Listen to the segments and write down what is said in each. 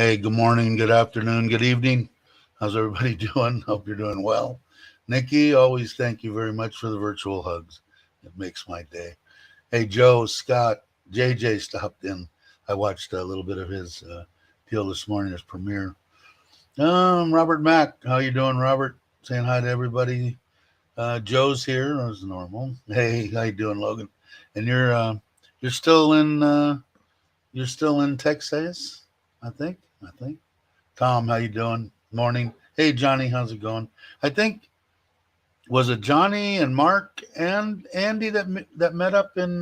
Hey, good morning, good afternoon, good evening. How's everybody doing? Hope you're doing well. Nikki, always thank you very much for the virtual hugs. It makes my day. Hey, Joe, Scott, JJ stopped in. I watched a little bit of his deal this morning, his premiere. Robert Mack, how you doing, Robert? Saying hi to everybody. Joe's here as normal. Hey, how you doing, Logan? And you're still in Texas, I think. I think. Tom, how you doing? Morning. Hey, Johnny, how's it going? I think was it Johnny and Mark and Andy that met up in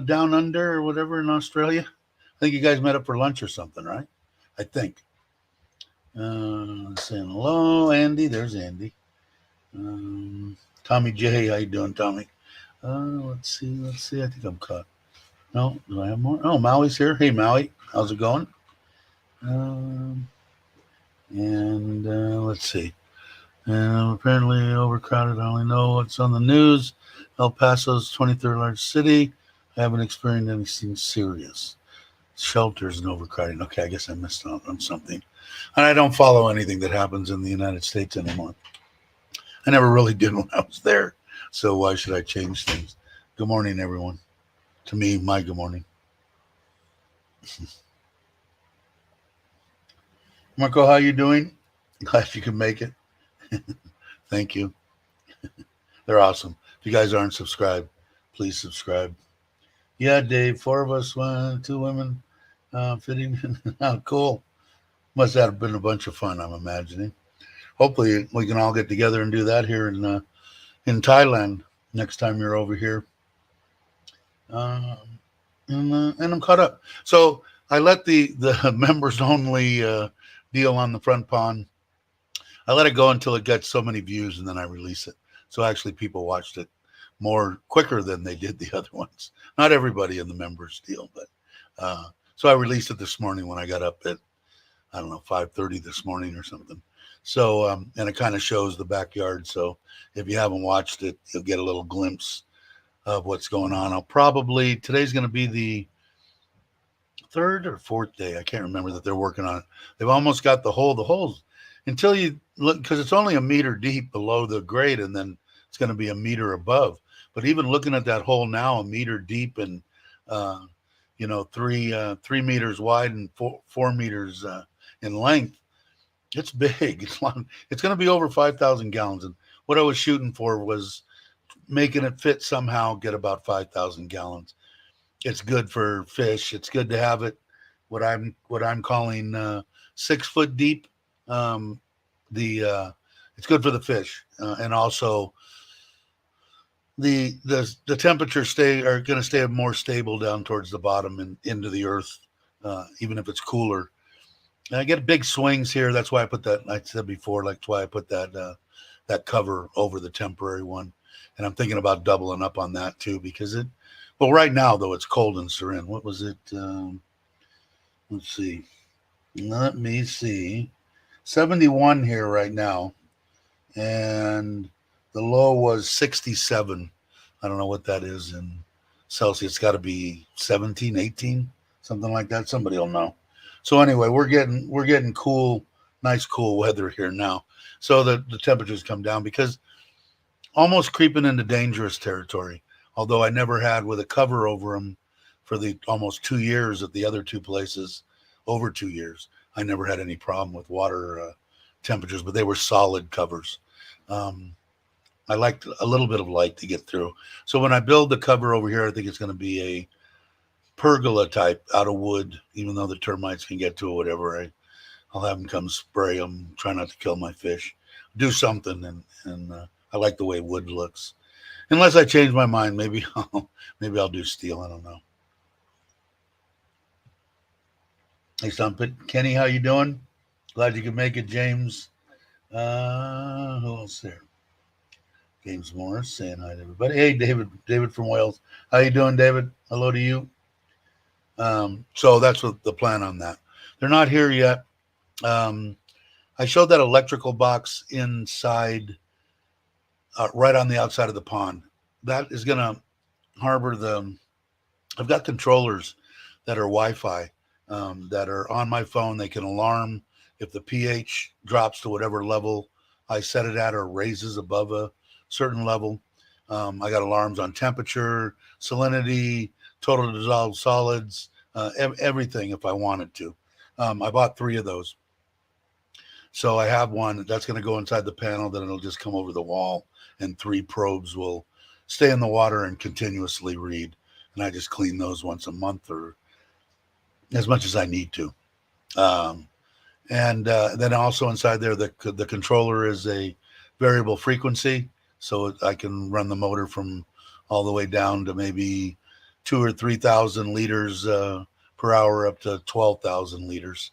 down under or whatever in Australia. I think you guys met up for lunch or something, right? I think. Saying hello, Andy. There's Andy. Tommy J, how you doing, Tommy? Let's see. Let's see. I think I'm caught. No, do I have more? Oh, Maui's here. Hey, Maui, how's it going? Um, and let's see. Apparently overcrowded. I only know what's on the news. El Paso's 23rd largest city. I haven't experienced anything serious. Shelters and overcrowding. Okay, I guess I missed out on something. And I don't follow anything that happens in the United States anymore. I never really did when I was there. So why should I change things? Good morning, everyone. To me, my good morning. Marco, how you doing? Glad you could make it. Thank you. They're awesome. If you guys aren't subscribed, please subscribe. Yeah, Dave, 4 of us, 2 women, fitting. Oh, cool. Must have been a bunch of fun, I'm imagining. Hopefully, we can all get together and do that here in Thailand next time you're over here. And I'm caught up. So I let the members only deal on the front pond. I let it go until it gets so many views, and then I release it. So actually, people watched it more quicker than they did the other ones. Not everybody in the members deal, but so I released it this morning when I got up at 5:30 this morning or something. So and it kind of shows the backyard. So if you haven't watched it, you'll get a little glimpse of what's going on. Today's going to be the 3rd or 4th day. I can't remember that they're working on it. They've almost got the holes until you look, because it's only a meter deep below the grade, and then it's going to be a meter above. But even looking at that hole now, a meter deep and 3 meters wide and 4 meters in length, it's big. It's long. It's going to be over 5,000 gallons. And what I was shooting for was making it fit somehow, get about 5,000 gallons. It's good for fish. It's good to have it what I'm calling 6 foot deep. It's good for the fish, and also the temperatures are going to stay more stable down towards the bottom and into the earth, even if it's cooler. And I get big swings here. That's why I put that. I said before, that's why I put that cover over the temporary one. And I'm thinking about doubling up on that too, because right now though it's cold in Surin. What was it? Let's see. Let me see. 71 here right now, and the low was 67. I don't know what that is in Celsius. It's got to be 17, 18, something like that. Somebody will know. So anyway, we're getting cool, nice cool weather here now. So the temperatures come down because almost creeping into dangerous territory. Although I never had with a cover over them for the almost 2 years at the other 2 places, over 2 years. I never had any problem with water temperatures, but they were solid covers. I liked a little bit of light to get through. So when I build the cover over here, I think it's going to be a pergola type out of wood, even though the termites can get to it, whatever. I'll have them come spray them, try not to kill my fish, do something. And I like the way wood looks. Unless I change my mind, maybe I'll do steel. I don't know. Hey, Stumpit. Kenny, how you doing? Glad you could make it, James. Who else there? James Morris saying hi to everybody. Hey, David from Wales. How you doing, David? Hello to you. So that's what the plan on that. They're not here yet. I showed that electrical box inside, right on the outside of the pond. That is going to harbor I've got controllers that are Wi-Fi that are on my phone. They can alarm if the pH drops to whatever level I set it at or raises above a certain level. I got alarms on temperature, salinity, total dissolved solids, everything if I wanted to. I bought 3 of those. So I have one that's going to go inside the panel, then it'll just come over the wall, and 3 probes will stay in the water and continuously read. And I just clean those once a month or as much as I need to. And then also inside there, the controller is a variable frequency, so I can run the motor from all the way down to maybe 2,000 or 3,000 liters per hour up to 12,000 liters.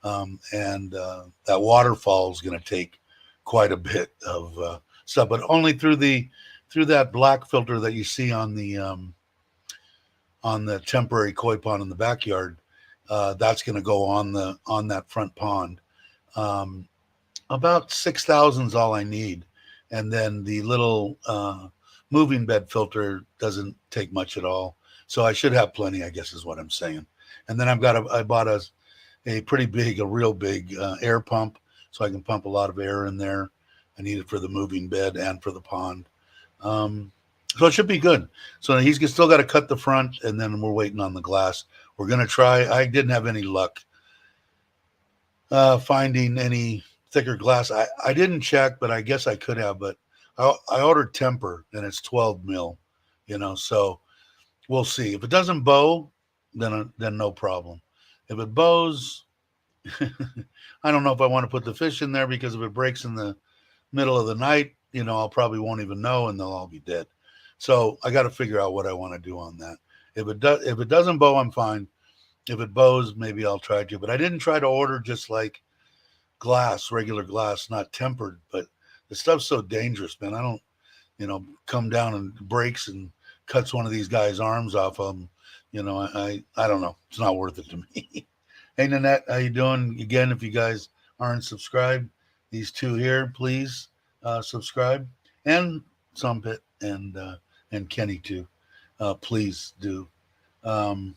And that waterfall is going to take quite a bit of stuff, but only through that black filter that you see on the temporary koi pond in the backyard. That's going to go on that front pond. About 6,000 is all I need, and then the little moving bed filter doesn't take much at all. So I should have plenty, I guess, is what I'm saying. And then I bought a pretty big, a real big air pump, so I can pump a lot of air in there. I need it for the moving bed and for the pond. So it should be good. So he's still got to cut the front, and then we're waiting on the glass. We're going to try. I didn't have any luck finding any thicker glass. I didn't check, but I guess I could have. But I ordered temper, and it's 12 mil, so we'll see. If it doesn't bow, then no problem. If it bows, I don't know if I want to put the fish in there, because if it breaks in the middle of the night, I'll probably won't even know, and they'll all be dead. So I got to figure out what I want to do on that. If it doesn't bow, I'm fine. If it bows, maybe I'll try to. But I didn't try to order just like glass, regular glass, not tempered. But the stuff's so dangerous, man. I don't, come down and breaks and cuts one of these guys' arms off of them. I don't know. It's not worth it to me. Hey, Nanette, how you doing? Again, if you guys aren't subscribed, these 2 here, please subscribe. And Sumpit and Kenny too. Please do. So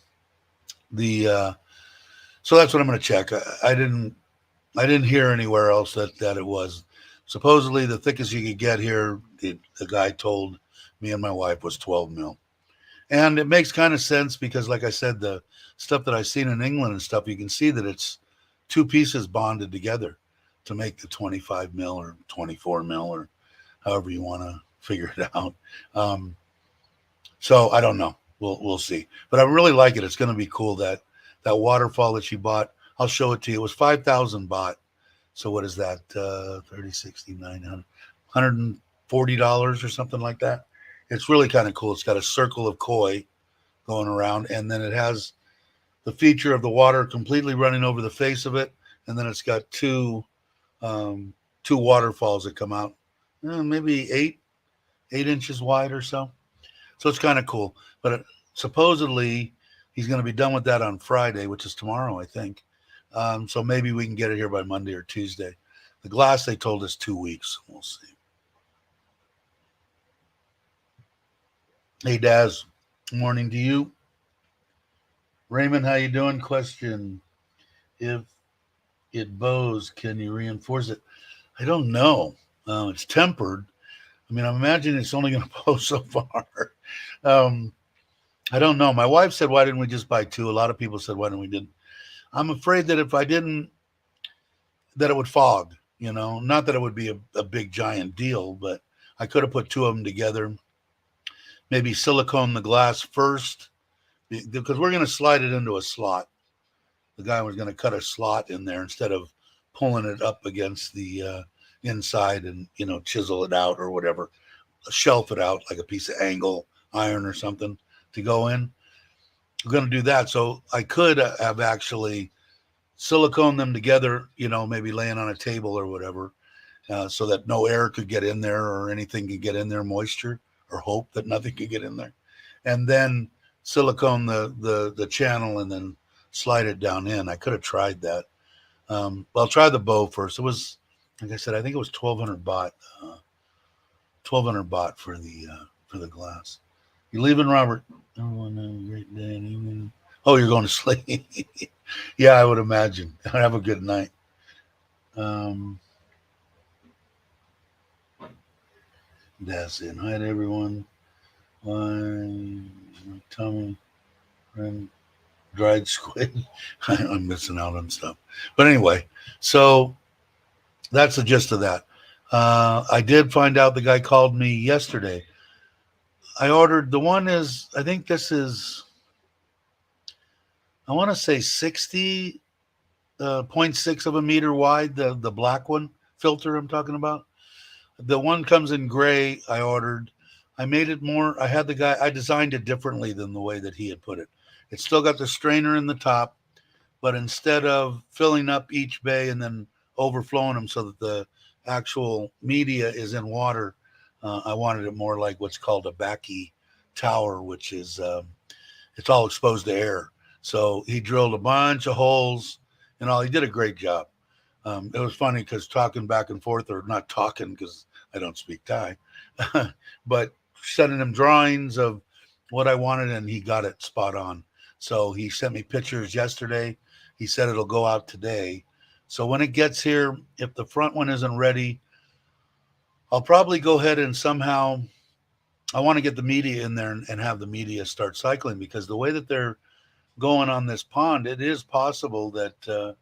that's what I'm going to check. I didn't hear anywhere else that it was. Supposedly the thickest you could get here, the guy told me and my wife, was 12 mil. And it makes kind of sense, because like I said, the stuff that I've seen in England and stuff, you can see that it's 2 pieces bonded together to make the 25 mil or 24 mil or however you want to figure it out. So I don't know. We'll see. But I really like it. It's going to be cool, that waterfall that she bought. I'll show it to you. It was 5,000 baht. So what is that? 30, 60, 900, $140 or something like that. It's really kind of cool. It's got a circle of koi going around, and then it has the feature of the water completely running over the face of it, and then it's got two waterfalls that come out, maybe 8 inches wide or so. So it's kind of cool. But supposedly he's going to be done with that on Friday, which is tomorrow, I think. So maybe we can get it here by Monday or Tuesday. The glass, they told us 2 weeks. We'll see. Hey, Daz. Morning to you. Raymond, how you doing? Question: if it bows, can you reinforce it? I don't know. It's tempered. I mean, I'm imagining it's only going to bow so far. I don't know. My wife said, why didn't we just buy 2? A lot of people said, why didn't we didn't? I'm afraid that if I didn't, that it would fog, not that it would be a big giant deal, but I could have put 2 of them together. Maybe silicone the glass first, because we're going to slide it into a slot. The guy was going to cut a slot in there instead of pulling it up against the inside and, chisel it out or whatever, shelf it out like a piece of angle iron or something to go in. We're going to do that. So I could have actually silicone them together, maybe laying on a table or whatever, so that no air could get in there or anything could get in there, moisture, or hope that nothing could get in there. And then silicone the channel and then slide it down in. I could have tried that. Well, I'll try the bow first. It was, like I said, I think it was 1,200 baht. 1,200 baht for the glass. You leaving, Robert? Oh, no, great day. Oh, you're going to sleep. Yeah, I would imagine. Have a good night. Um, that's it. Hi to everyone. Why tummy and dried squid? I'm missing out on stuff. But anyway, so that's the gist of that. I did find out the guy called me yesterday. I ordered the one is I think this is I want to say 60.6 of a meter wide, the black one filter I'm talking about. The one comes in gray. I ordered. I made it more. I had the guy. I designed it differently than the way that he had put it. It's still got the strainer in the top, but instead of filling up each bay and then overflowing them so that the actual media is in water, I wanted it more like what's called a backy tower, which is it's all exposed to air. So he drilled a bunch of holes and all. He did a great job. It was funny because talking back and forth, or not talking because I don't speak Thai, but sending him drawings of what I wanted, and he got it spot on. So he sent me pictures yesterday. He said it'll go out today. So when it gets here, if the front one isn't ready, I'll probably go ahead and somehow I want to get the media in there and have the media start cycling, because the way that they're going on this pond, it is possible that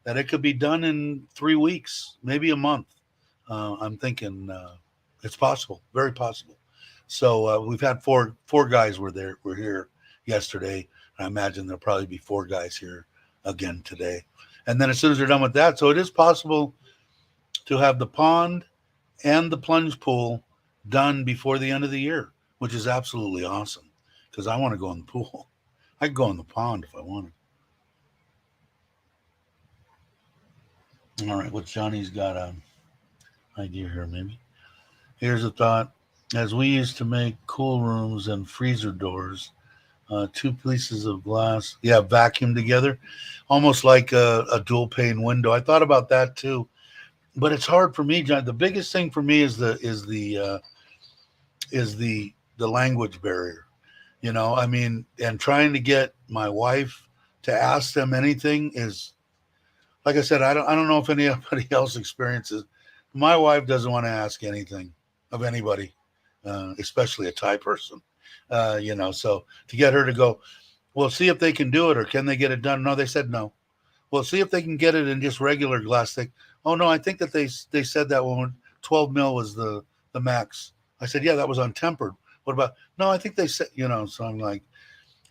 it could be done in 3 weeks, maybe a month. I'm thinking it's possible, very possible. So we've had four guys were here yesterday. I imagine there'll probably be four guys here again today. And then as soon as they're done with that, so it is possible to have the pond and the plunge pool done before the end of the year, which is absolutely awesome because I want to go in the pool. I could go in the pond if I wanted. All right, what's Johnny's got a idea here, maybe? Here's a thought. As we used to make cool rooms and freezer doors, two pieces of glass, yeah, vacuum together, almost like a dual pane window. I thought about that too, but it's hard for me, John. The biggest thing for me is the language barrier. I mean, and trying to get my wife to ask them anything is, like I said, I don't know if anybody else experiences. My wife doesn't want to ask anything of anybody, especially a Thai person. So to get her to go, well, see if they can do it, or can they get it done? No, they said no. Well, see if they can get it in just regular glass thick. Oh no, I think that they said that when 12 mil was the max. I said, yeah, that was untempered. What about? No, I think they said, So I'm like,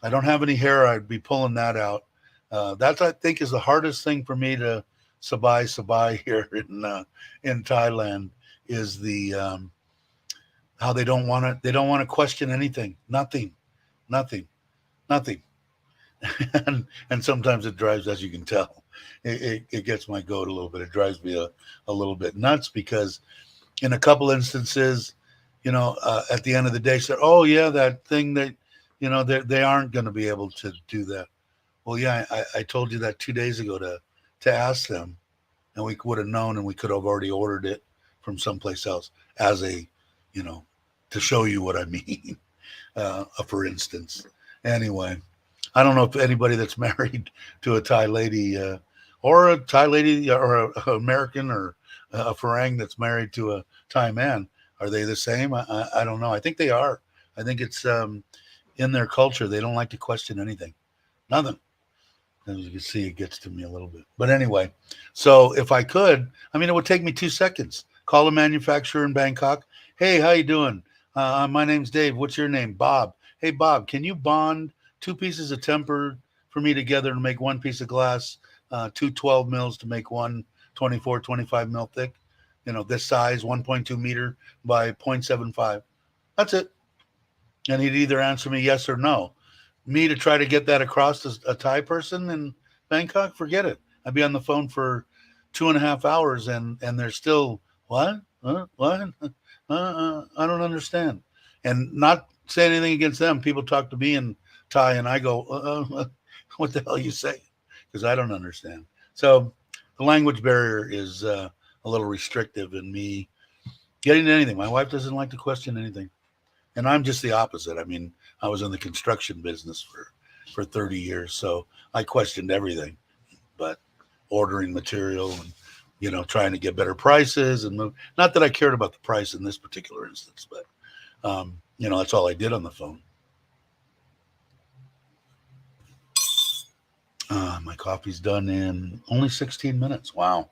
I don't have any hair. I'd be pulling that out. That I think is the hardest thing for me to sabai here in Thailand is the how they don't want to question anything, nothing, nothing, and sometimes it drives, as you can tell, it gets my goat a little bit. It drives me a little bit nuts because in a couple instances, at the end of the day, said, oh yeah, that thing that they aren't going to be able to do that. Well, yeah, I told you that 2 days ago to ask them, and we would have known, and we could have already ordered it from someplace else as you know, to show you what I mean. For instance, anyway, I don't know if anybody that's married to a Thai lady, or a Thai lady, or a American, or a Farang that's married to a Thai man, are they the same? I don't know. I think they are. I think it's in their culture. They don't like to question anything, nothing. As you can see, it gets to me a little bit. But anyway, so if I could, I mean, it would take me 2 seconds. Call a manufacturer in Bangkok. Hey, how you doing? My name's Dave. What's your name? Bob. Hey, Bob, can you bond two pieces of temper for me together to make one piece of glass, two 12 mils to make one 24, 25 mil thick? This size, 1.2 meter by 0.75. That's it. And he'd either answer me yes or no. Me to try to get that across to a Thai person in Bangkok, forget it. I'd be on the phone for 2.5 hours, and they're still, what? What? I don't understand. And not saying anything against them. People talk to me in Thai, and I go, what the hell you say? Because I don't understand. So the language barrier is a little restrictive in me getting anything. My wife doesn't like to question anything. And I'm just the opposite. I mean, I was in the construction business for for 30 years. So I questioned everything, but ordering material and, trying to get better prices and move. Not that I cared about the price in this particular instance, but, that's all I did on the phone. My coffee's done in only 16 minutes. Wow.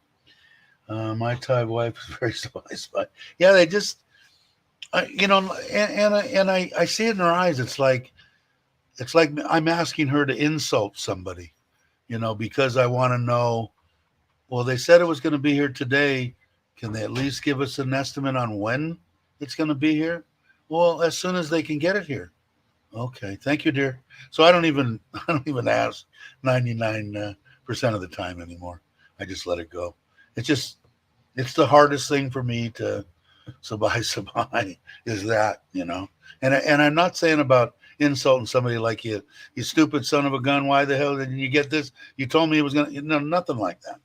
My Thai wife is very surprised, but yeah, they just, and I see it in her eyes. It's like I'm asking her to insult somebody, because I want to know. Well, they said it was going to be here today. Can they at least give us an estimate on when it's going to be here? Well, as soon as they can get it here. Okay, thank you, dear. So I don't even ask 99% of the time anymore. I just let it go. It's the hardest thing for me to sabai is that, and I'm not saying about insulting somebody like you stupid son of a gun. Why the hell did you get this? You told me it was going to, nothing like that.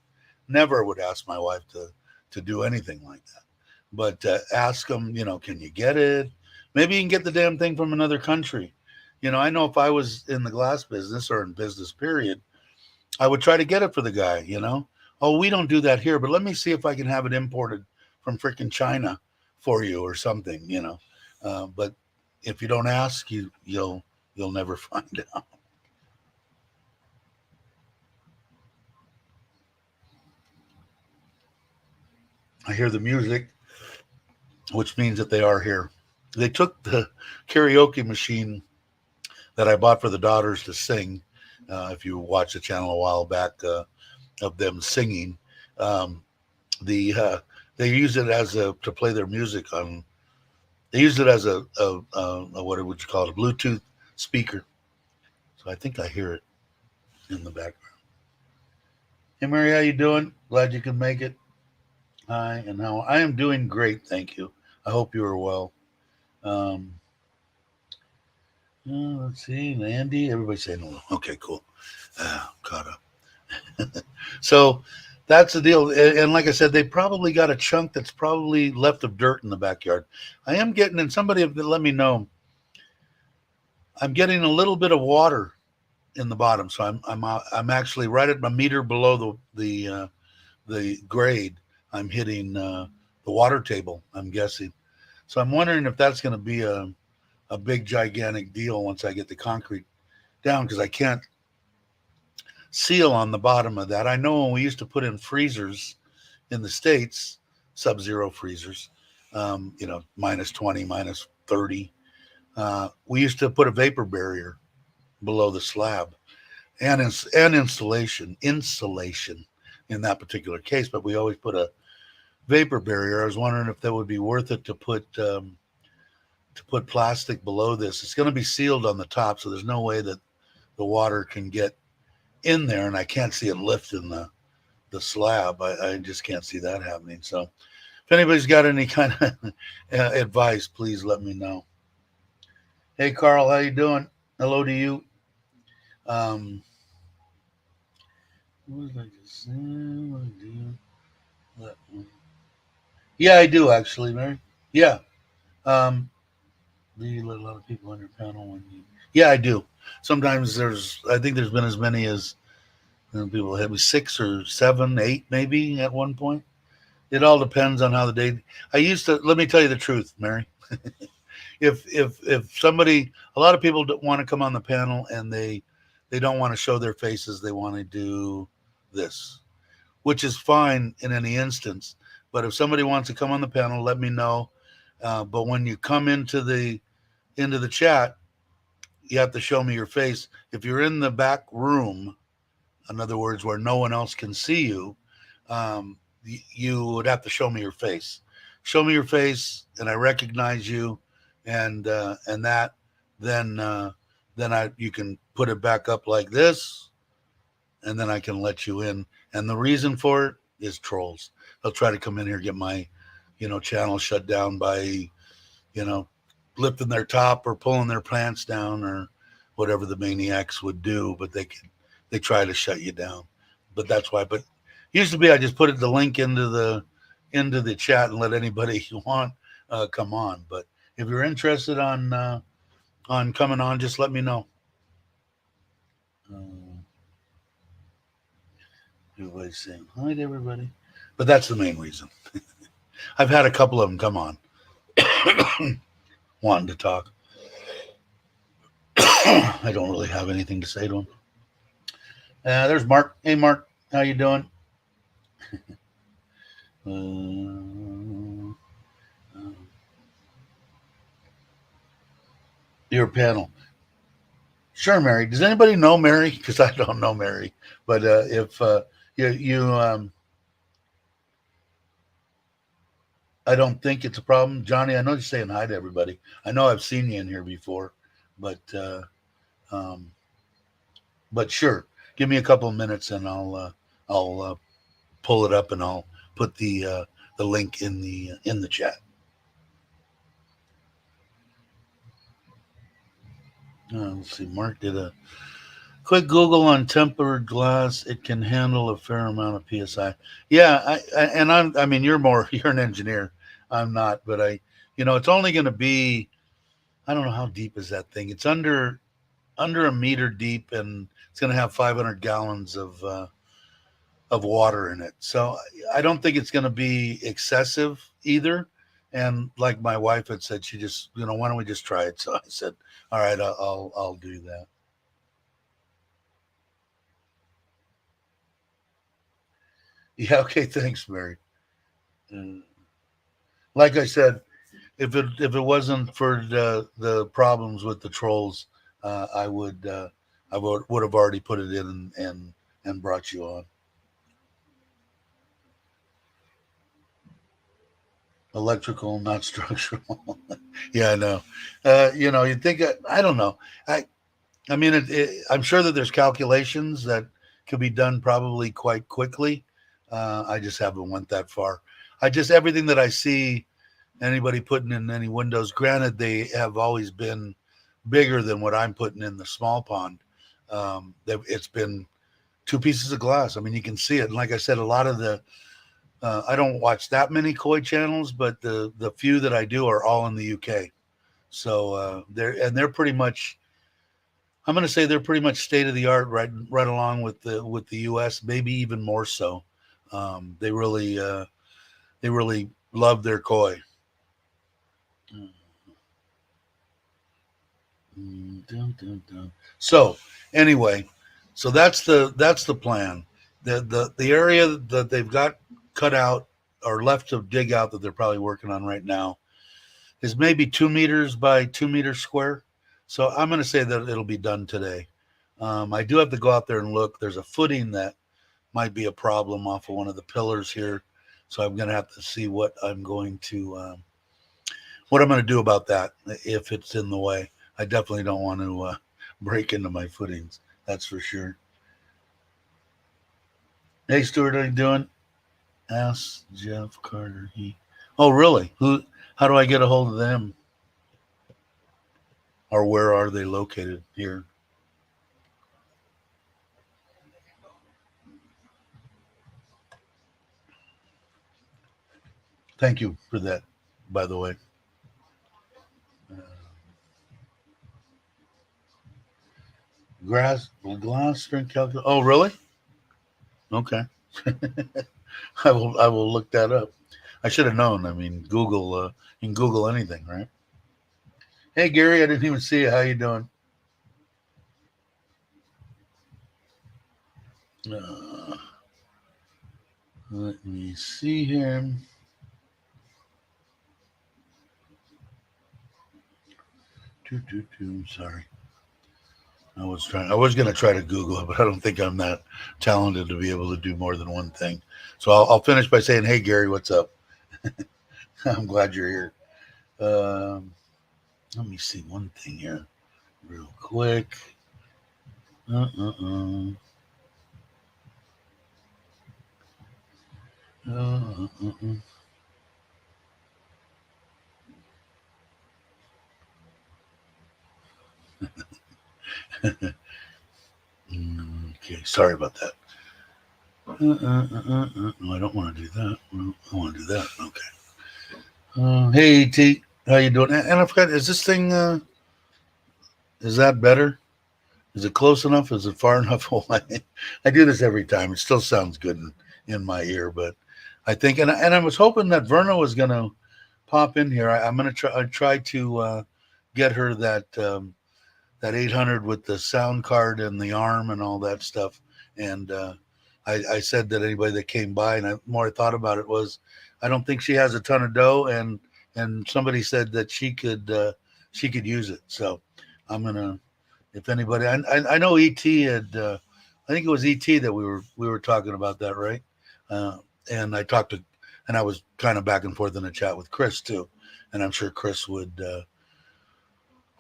Never would ask my wife to do anything like that. But ask them, can you get it? Maybe you can get the damn thing from another country. I know if I was in the glass business or in business period, I would try to get it for the guy, Oh, we don't do that here, but let me see if I can have it imported from freaking China for you or something, But if you don't ask, you'll never find out. I hear the music, which means that they are here. They took the karaoke machine that I bought for the daughters to sing. If you watched the channel a while back of them singing, they use it as to play their music on. They use it as a what would you call it, a Bluetooth speaker. So I think I hear it in the background. Hey Mary, how you doing? Glad you can make it. Hi, and how I am doing great, thank you. I hope you are well. Let's see, Andy. Everybody's saying hello. Okay, cool. Caught up. So that's the deal. And like I said, they probably got a chunk that's probably left of dirt in the backyard. I am getting, and somebody let me know, I'm getting a little bit of water in the bottom. So I'm actually right at my meter below the grade. I'm hitting the water table, I'm guessing. So I'm wondering if that's going to be a big, gigantic deal once I get the concrete down, because I can't seal on the bottom of that. I know when we used to put in freezers in the States, sub-zero freezers, minus 20, minus 30, we used to put a vapor barrier below the slab and insulation in that particular case, but we always put a vapor barrier. I was wondering if that would be worth it to put plastic below this. It's going to be sealed on the top, so there's no way that the water can get in there, and I can't see it lifting the slab. I just can't see that happening. So if anybody's got any kind of advice, please let me know. Hey Carl, how you doing? Hello to you. What did I just say? What do you? Yeah, I do actually, Mary. Yeah. Do you let a lot of people on your panel when you? Yeah, I do. Sometimes I think there's been as many as people had 6 or 7, 8 maybe at one point. It all depends on how the day. Let me tell you the truth, Mary. if somebody, a lot of people don't want to come on the panel and they don't want to show their faces. They want to do this, which is fine in any instance. But if somebody wants to come on the panel, let me know. But when you come into the chat, you have to show me your face. If you're in the back room, in other words, where no one else can see you, you would have to show me your face. Show me your face, and I recognize you, and that, then you can put it back up like this, and then I can let you in. And the reason for it is trolls. They'll try to come in here, get my, channel shut down by, lifting their top or pulling their pants down or whatever the maniacs would do. But they try to shut you down. But that's why. But used to be I just put the link into the chat and let anybody you want come on. But if you're interested on coming on, just let me know. Everybody's saying hi to everybody, but that's the main reason. I've had a couple of them come on wanting to talk. I don't really have anything to say to them. There's Mark. Hey, Mark, how you doing? Your panel. Sure, Mary. Does anybody know Mary? Because I don't know Mary. But if you I don't think it's a problem. Johnny, I know you're saying hi to everybody. I know I've seen you in here before, but um, but sure, give me a couple of minutes and I'll pull it up and I'll put the link in the chat. Let's see. Mark did a quick Google on tempered glass. It can handle a fair amount of psi. Yeah, I mean, you're an engineer. I'm not, but it's only going to be. I don't know how deep is that thing. It's under a meter deep, and it's going to have 500 gallons of water in it. So I don't think it's going to be excessive either. And like my wife had said, she just, why don't we just try it? So I said, all right, I'll do that. Yeah. Okay. Thanks, Mary. Like I said, if it wasn't for the problems with the trolls, I would have already put it in and brought you on. Electrical, not structural. Yeah, I know. You'd think, I don't know. I mean, I'm sure that there's calculations that could be done probably quite quickly. I just haven't went that far. Everything that I see anybody putting in any windows, granted, they have always been bigger than what I'm putting in the small pond. It's been two pieces of glass. I mean, you can see it. And like I said, a lot of the I don't watch that many koi channels, but the few that I do are all in the UK. So they're pretty much. I'm going to say they're pretty much state of the art, right along with the US, maybe even more so. They really love their koi. So anyway, so that's the plan. The area that they've got cut out or left to dig out that they're probably working on right now is maybe 2 meters by 2 meters square. So I'm going to say that it'll be done today. I do have to go out there and look. There's a footing that might be a problem off of one of the pillars here, so I'm going to have to see what I'm going to do about that if it's in the way. I definitely don't want to break into my footings. That's for sure. Hey, Stuart, how you doing? Ask Jeff Carter. Oh, really? How do I get a hold of them? Or where are they located here? Thank you for that, by the way. Glass strength calculator. Oh, really? Okay. I will look that up. I should have known. I mean, Google. You can Google anything, right? Hey, Gary, I didn't even see you. How you doing? Let me see here. Sorry. I was going to try to Google it, but I don't think I'm that talented to be able to do more than one thing. So I'll finish by saying, hey, Gary, what's up? I'm glad you're here. Let me see one thing here real quick. Okay, sorry about that. No, I don't want to do that. I want to do that. Okay. Hey, T, how you doing? And I forgot, is this thing? Is that better? Is it close enough? Is it far enough away? I do this every time. It still sounds good in my ear, but I think, and I was hoping that Verna was going to pop in here. I'm going to try to get her that 800 with the sound card and the arm and all that stuff. And I said that anybody that came by, and the more I thought about it was, I don't think she has a ton of dough, and somebody said that she could use it. So I'm gonna, if anybody, I know ET had, I think it was ET that we were talking about that, right? And I talked to, and I was kind of back and forth in the chat with Chris too, and I'm sure Chris would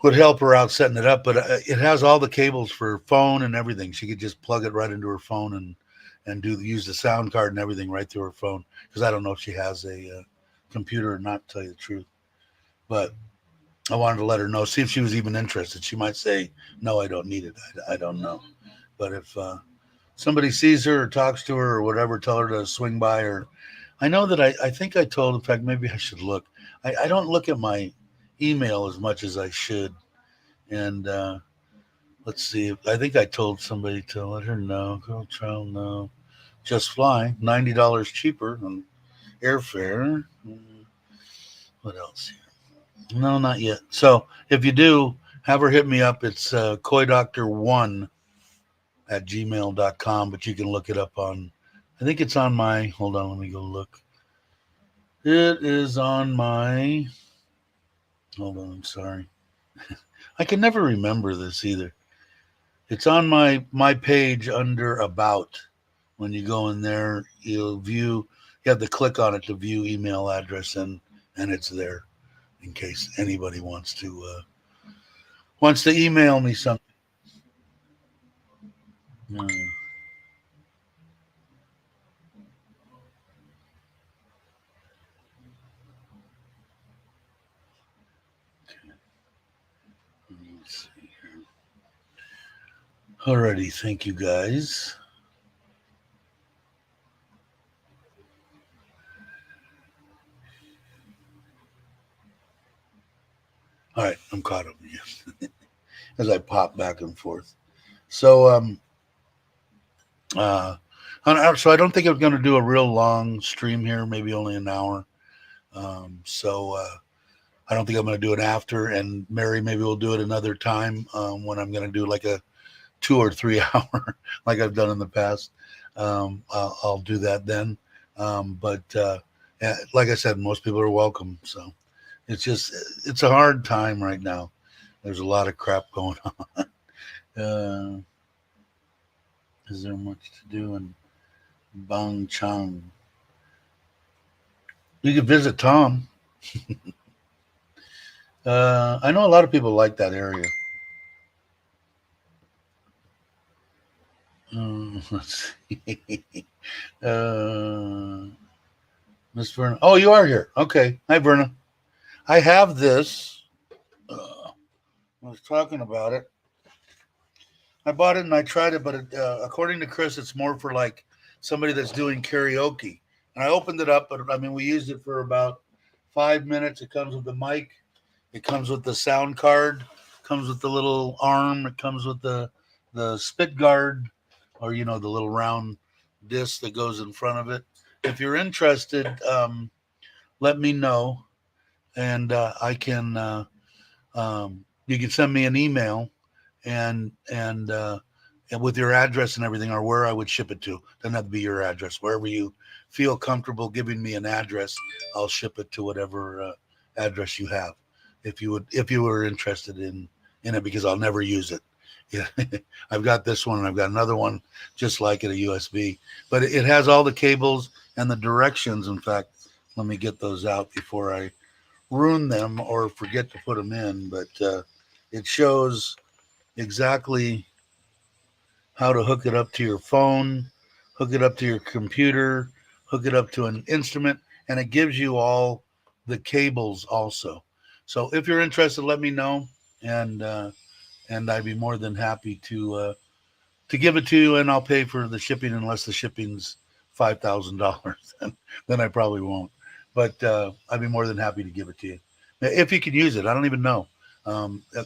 help her out setting it up. But it has all the cables for phone and everything. She could just plug it right into her phone and use the sound card and everything right through her phone. Because I don't know if she has a computer or not, to tell you the truth. But I wanted to let her know, see if she was even interested. She might say, no, I don't need it. I don't know. But if somebody sees her or talks to her or whatever, tell her to swing by. Or I know that I think I told, in fact, maybe I should look. I don't look at my email as much as I should. And let's see. I think I told somebody to let her know. Girl child, no. Just fly. $90 cheaper on airfare. What else here? No, not yet. So if you do, have her hit me up. It's coydoctor1 at gmail.com, but you can look it up on, I think it's on my, hold on, let me go look. It is on my, hold on, I'm sorry. I can never remember this either. It's on my page under About. When you go in there, you'll view, you have to click on it to view email address, and it's there in case anybody wants to email me something. Uh, let's see here. Alrighty, thank you guys. All right, I'm caught up again as I pop back and forth. So so I don't think I'm going to do a real long stream here, maybe only an hour. So I don't think I'm going to do it after, and Mary, maybe we'll do it another time when I'm going to do like a 2 or 3 hour, like I've done in the past. I'll do that then. But like I said, most people are welcome. So it's a hard time right now. There's a lot of crap going on. Is there much to do in Bang Chang? You could visit Tom. I know a lot of people like that area. Let's see. Miss Verna. Oh, you are here. Okay. Hi, Verna. I have this. I was talking about it. I bought it and I tried it, but according to Chris, it's more for like somebody that's doing karaoke. And I opened it up, but I mean, we used it for about 5 minutes. It comes with the mic. It comes with the sound card. Comes with the little arm. It comes with the spit guard, or the little round disc that goes in front of it. If you're interested, let me know, and I can. You can send me an email, and with your address and everything, or where I would ship it to. Doesn't have to be your address. Wherever you feel comfortable giving me an address, I'll ship it to whatever address you have. If you were interested in it, because I'll never use it. Yeah, I've got this one and I've got another one just like it, a USB, but it has all the cables and the directions. In fact, let me get those out before I ruin them or forget to put them in. But it shows exactly how to hook it up to your phone, hook it up to your computer, hook it up to an instrument, and it gives you all the cables also. So if you're interested, let me know, and I'd be more than happy to give it to you, and I'll pay for the shipping unless the shipping's $5,000. Then I probably won't. But I'd be more than happy to give it to you if you can use it. I don't even know.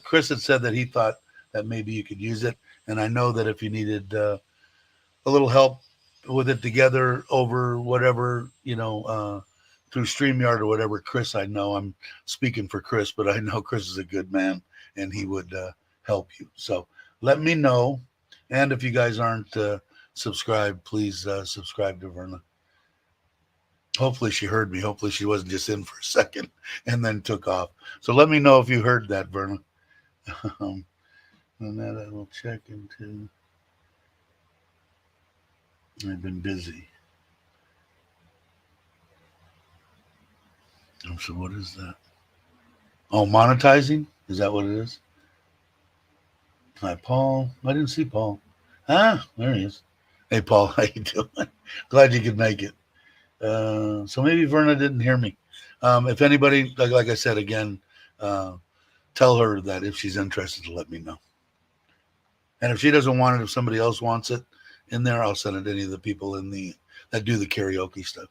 Chris had said that he thought that maybe you could use it, And I know that if you needed a little help with it together over whatever, through StreamYard or whatever, Chris, I know I'm speaking for Chris, but I know Chris is a good man and he would help you. So let me know. And if you guys aren't subscribed, please subscribe to Verna. Hopefully she heard me. Hopefully she wasn't just in for a second and then took off. So let me know if you heard that, Verna. And that I will check into. I've been busy. So what is that? Oh, monetizing? Is that what it is? Hi, Paul. I didn't see Paul. Ah, there he is. Hey, Paul, how you doing? Glad you could make it. So maybe Verna didn't hear me. If anybody, like I said again, tell her that if she's interested to let me know. And if she doesn't want it, if somebody else wants it in there, I'll send it to any of the people that do the karaoke stuff.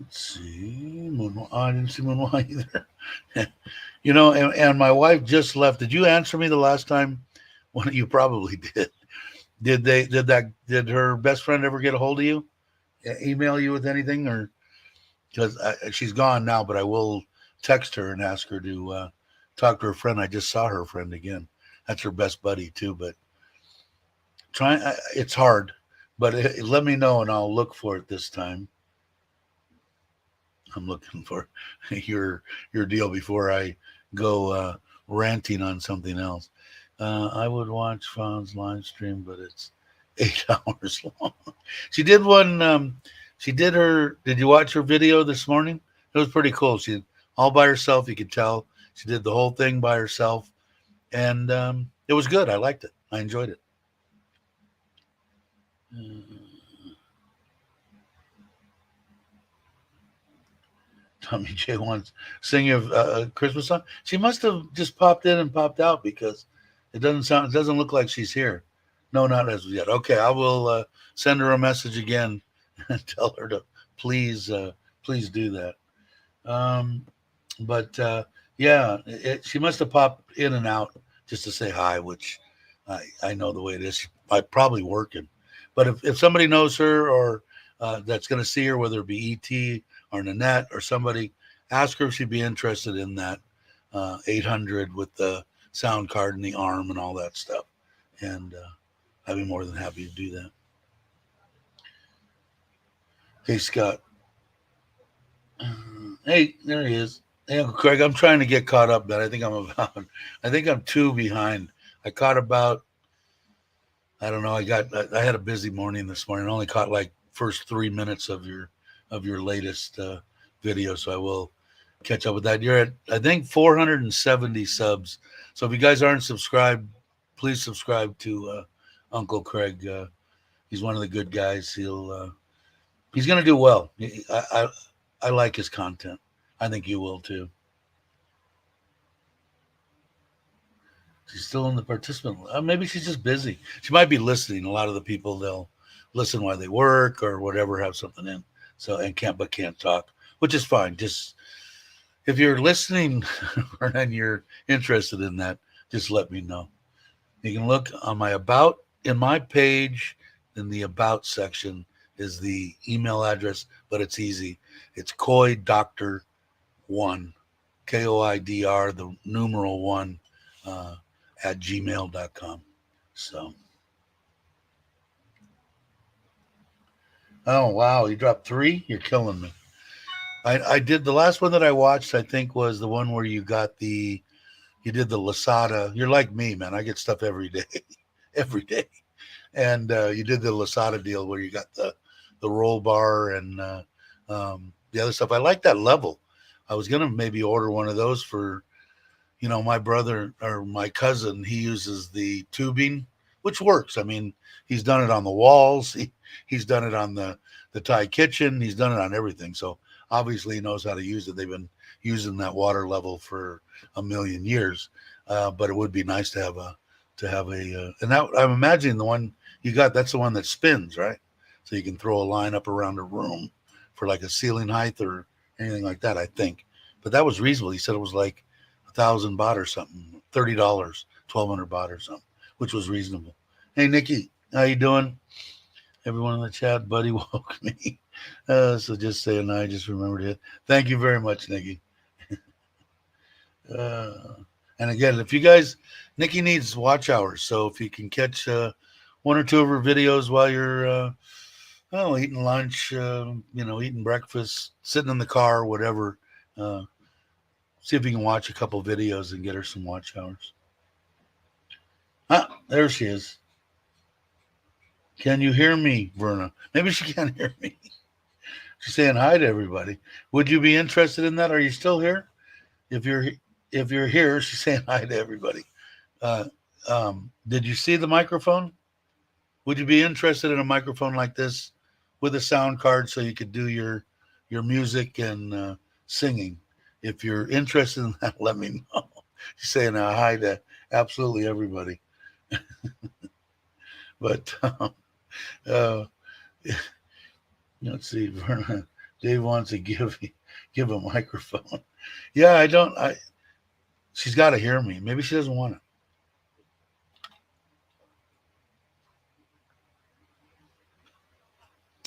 Let's see. I didn't see Moonwa either. And my wife just left. Did you answer me the last time? Well, you probably did. Did her best friend ever get a hold of you? Email you with anything, or because she's gone now, but I will text her and ask her to talk to her friend. I just saw her friend again. That's her best buddy too. But it's hard. But let me know and I'll look for it this time. I'm looking for your deal before I go ranting on something else. I would watch Fawn's live stream, but it's 8 hours long. She did one. Did you watch her video this morning? It was pretty cool. She all by herself. You could tell she did the whole thing by herself, and it was good. I liked it. I enjoyed it. Tommy J wants singing a Christmas song. She must have just popped in and popped out because it doesn't look like she's here. No, not as yet. Okay, I will send her a message again and tell her to please do that. But yeah, she must have popped in and out just to say hi, which I know the way it is. She's probably working. But if somebody knows her or that's going to see her, whether it be ET or Nanette or somebody, ask her if she'd be interested in that 800 with the sound card and the arm and all that stuff. And I'd be more than happy to do that. Hey, Scott. Hey, there he is. Hey, Uncle Craig, I'm trying to get caught up, but I think I'm 2 behind. I caught about, I don't know. I had a busy morning this morning. I only caught like first 3 minutes of your latest video, so I will catch up with that. You're at, I think, 470 subs. So if you guys aren't subscribed, please subscribe to Uncle Craig. He's one of the good guys. He's going to do well. I like his content. I think you will too. She's still in the participant. Maybe she's just busy. She might be listening. A lot of the people, they'll listen while they work or whatever, have something in. So and can't talk, which is fine. Just if you're listening and you're interested in that, just let me know. You can look on my about in my page. In the about section is the email address, but it's easy. It's KOIDR1, KOIDR, the numeral 1 at gmail.com. So. Oh, wow. You dropped 3? You're killing me. I did the last one that I watched, I think, was the one where you did the Lasada. You're like me, man. I get stuff every day, every day. And you did the Lasada deal where you got the roll bar and the other stuff. I like that level. I was going to maybe order one of those for, my brother or my cousin. He uses the tubing, which works. I mean, he's done it on the walls. He's done it on the Thai kitchen. He's done it on everything. So obviously he knows how to use it. They've been using that water level for a million years. But it would be nice to have a to have a and that I'm imagining the one you got, that's the one that spins, right? So you can throw a line up around a room for like a ceiling height or anything like that, I think. But that was reasonable. He said it was like 1,000 baht or something, $30, 1,200 baht or something, which was reasonable. Hey Nikki, how you doing? Everyone in the chat, buddy woke me. So just saying, I just remembered it. Thank you very much, Nikki. And again, if you guys, Nikki needs watch hours. So if you can catch one or two of her videos while you're, eating lunch, eating breakfast, sitting in the car, whatever, see if you can watch a couple videos and get her some watch hours. There she is. Can you hear me, Verna? Maybe she can't hear me. She's saying hi to everybody. Would you be interested in that? Are you still here? If you're here, she's saying hi to everybody. Did you see the microphone? Would you be interested in a microphone like this with a sound card so you could do your music and singing? If you're interested in that, let me know. She's saying hi to absolutely everybody. But let's see. Dave wants to give a microphone. Yeah, she's got to hear me. Maybe she doesn't want it.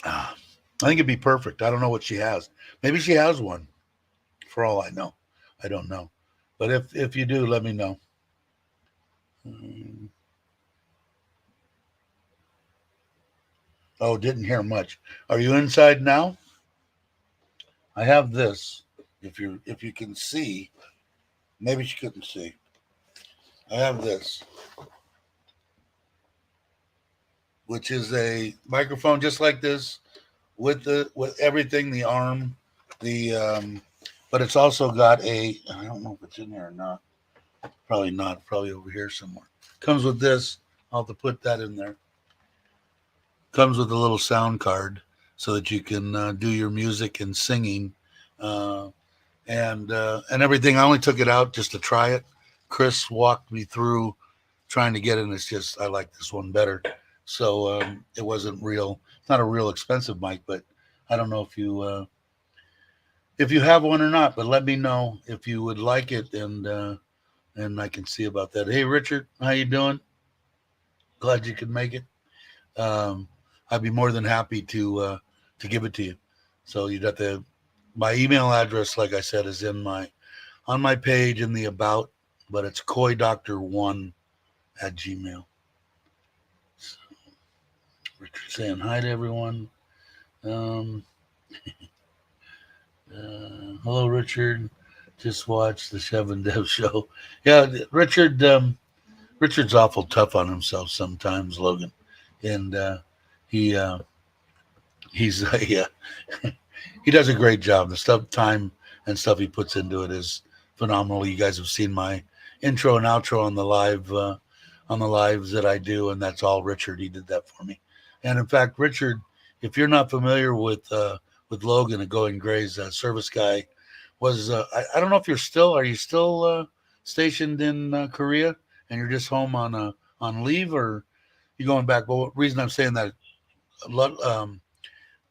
I think it'd be perfect. I don't know what she has. Maybe she has one. For all I know, I don't know. But if you do, let me know. Oh, didn't hear much. Are you inside now? I have this. If you can see, maybe she couldn't see. I have this, which is a microphone just like this, with everything, the arm, but it's also got I don't know if it's in there or not. Probably not. Probably over here somewhere. Comes with this. I'll have to put that in there. Comes with a little sound card so that you can do your music and singing and everything. I only took it out just to try it. Chris walked me through trying to get it, and it's just I like this one better. So it wasn't real. It's not a real expensive mic, but I don't know if you have one or not. But let me know if you would like it, and I can see about that. Hey Richard, how you doing? Glad you could make it. I'd be more than happy to give it to you. So you got my email address, like I said, is on my page in the about, but it's koidoctor1@gmail. So, Richard saying hi to everyone. Hello, Richard. Just watched the Chev and Dev show. Yeah, Richard's awful tough on himself sometimes, Logan, and he's he does a great job. The time and stuff he puts into it is phenomenal. You guys have seen my intro and outro on the lives that I do, and that's all Richard. He did that for me. And in fact, Richard, if you're not familiar with Logan and Going Gray's service guy, was I don't know if are you still stationed in Korea and you're just home on leave, or you going back? But what reason I'm saying that,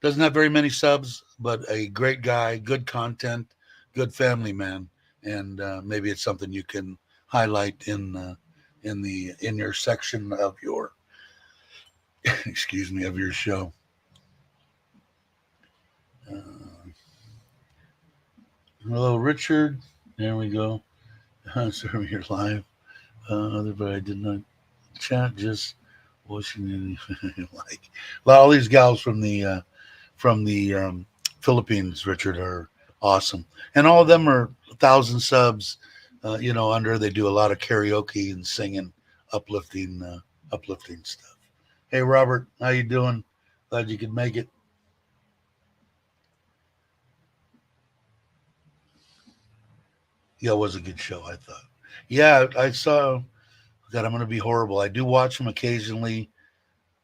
doesn't have very many subs, but a great guy, good content, good family man, and maybe it's something you can highlight in your section of your excuse me, of your show. Hello, Richard. There we go. Sorry, you're live. But I did not chat. Just watching like all these gals from the Philippines, Richard, are awesome, and all of them are 1,000 subs. Under they do a lot of karaoke and singing, uplifting stuff. Hey, Robert, how you doing? Glad you could make it. Yeah, it was a good show, I thought. Yeah, I saw that. I'm going to be horrible. I do watch them occasionally.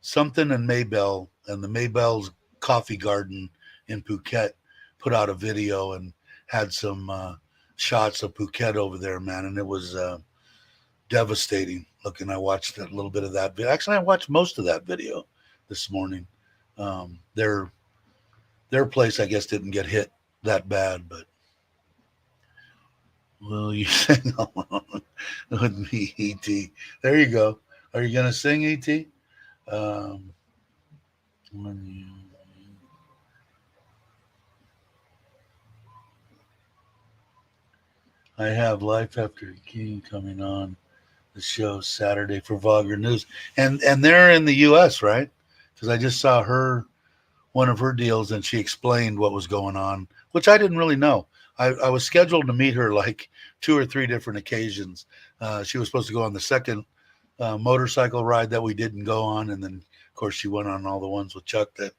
Something in Maybell, and the Maybell's Coffee Garden in Phuket put out a video and had some shots of Phuket over there, man. And it was devastating looking. I watched a little bit of that video. Actually, I watched most of that video this morning. Their place, I guess, didn't get hit that bad, but will you sing along with me, E.T.? There you go. Are you gonna sing, E.T.? Um, when you, I have Life After King coming on the show Saturday for Wagner News, and they're in the U.S., right? Because I just saw one of her deals, and she explained what was going on, which I didn't really know. I was scheduled to meet her like 2 or 3 different occasions. She was supposed to go on the second motorcycle ride that we didn't go on, and then of course she went on all the ones with Chuck that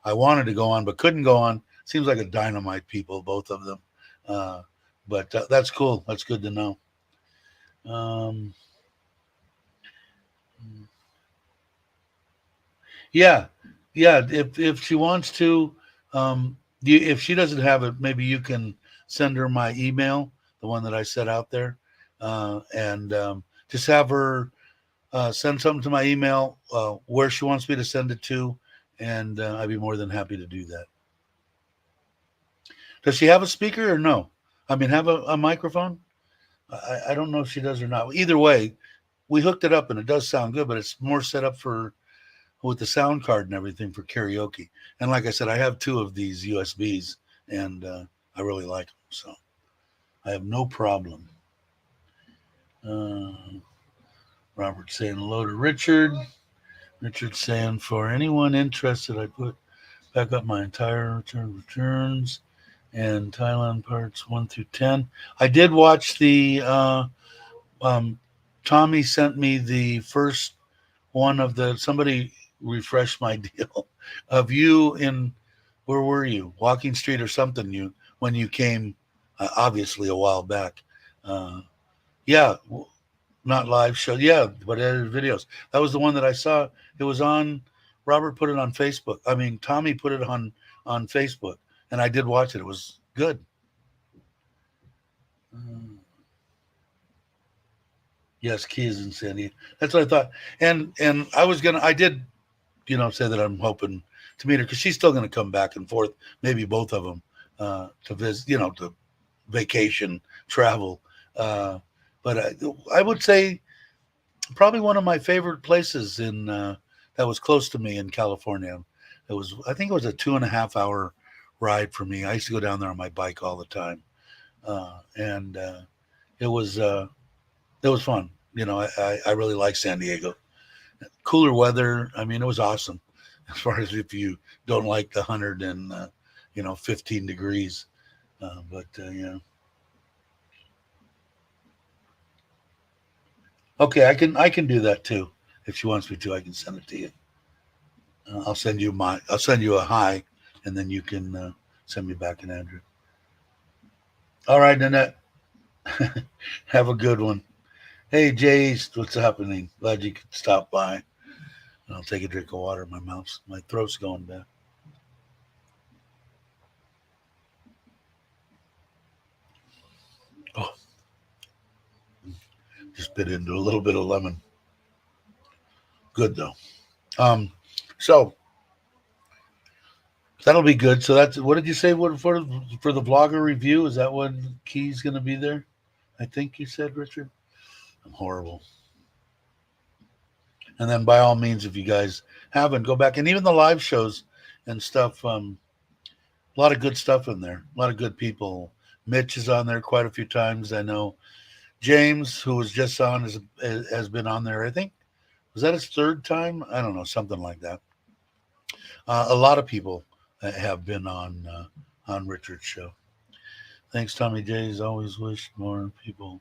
I wanted to go on but couldn't go on. Seems like a dynamite people, both of them. But that's cool. That's good to know. Um, yeah, yeah. If she wants to, if she doesn't have it, maybe you can send her my email, the one that I set out there, and just have her send something to my email where she wants me to send it to, and I'd be more than happy to do that. Does she have a speaker or no? I mean, have a microphone? I don't know if she does or not. Either way, we hooked it up and it does sound good, but it's more set up for with the sound card and everything for karaoke. And like I said, I have 2 of these USBs, and I really like them, so I have no problem. Robert saying hello to Richard. Richard saying, for anyone interested, I put back up my entire returns and Thailand parts 1 through 10. I did watch the Tommy sent me the first one of the, somebody refresh my deal of you in, where were you, Walking Street or something, you when you came, obviously a while back. Yeah, not live show, yeah, but edited videos. That was the one that I saw. It was on, Robert put it on Facebook, I mean Tommy put it on Facebook, and I did watch it. It was good. Yes, Keys and Sandy, that's what I thought. And I did, say that I'm hoping to meet her, because she's still going to come back and forth, maybe both of them, to visit, to vacation, travel. But I would say probably one of my favorite places that was close to me in California. I think it was a 2.5 hour ride for me. I used to go down there on my bike all the time, and it was fun. I really like San Diego. Cooler weather. I mean, it was awesome. As far as if you don't like the 15 degrees, but yeah. Okay, I can do that too. If she wants me to, I can send it to you. I'll send you a hi, and then you can send me back an address. All right, Nanette. Have a good one. Hey, Jace, what's happening? Glad you could stop by. I'll take a drink of water in my mouth. My throat's going bad. Oh, just bit into a little bit of lemon. Good though. So that'll be good. So that's, what did you say? What for the vlogger review? Is that what Key's going to be there? I think you said, Richard. I'm horrible. And then by all means, if you guys haven't, go back, and even the live shows and stuff. A lot of good stuff in there. A lot of good people. Mitch is on there quite a few times. I know James, who was just on, has been on there. I think, was that his 3rd time? I don't know, something like that. A lot of people have been on Richard's show. Thanks, Tommy J's. Always wished more people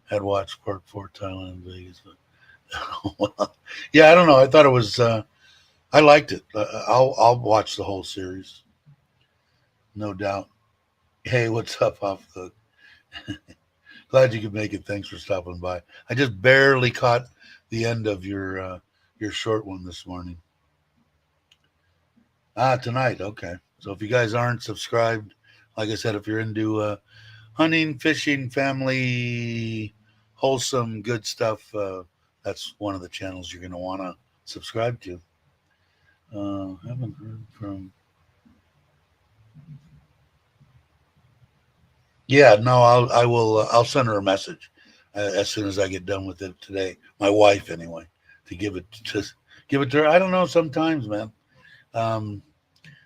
had watched Part 4 Thailand Vegas. But, yeah, I don't know. I thought it was. I liked it. I'll watch the whole series, no doubt. Hey, what's up, off the? Glad you could make it. Thanks for stopping by. I just barely caught the end of your short one this morning. Tonight. Okay. So if you guys aren't subscribed, like I said, if you're into hunting, fishing, family, wholesome, good stuff, that's one of the channels you're going to want to subscribe to. Haven't heard from. Yeah, no, I will. I'll send her a message as soon as I get done with it today. My wife, anyway, to give it to her. I don't know. Sometimes, man. Um,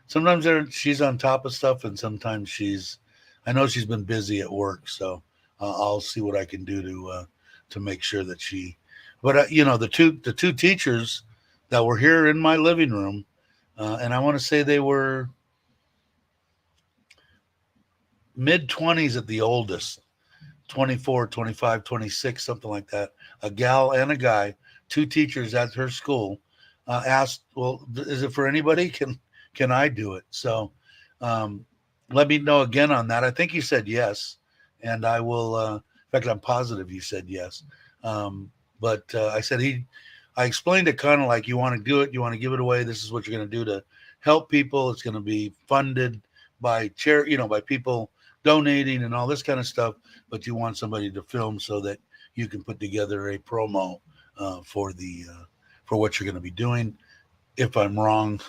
Sometimes she's on top of stuff, and sometimes she's. I know she's been busy at work, so I'll see what I can do to make sure that she. But the two teachers that were here in my living room, and I want to say they were mid-20s at the oldest, 24, 25, 26, something like that. A gal and a guy, two teachers at her school, asked, "Well, is it for anybody? Can I do it?" So, um, let me know again on that. I think you said yes, and I will. In fact, I'm positive you said yes. But I said I explained it kind of like, you want to do it, you want to give it away. This is what you're going to do to help people. It's going to be funded by by people donating and all this kind of stuff. But you want somebody to film so that you can put together a promo for what you're going to be doing. If I'm wrong,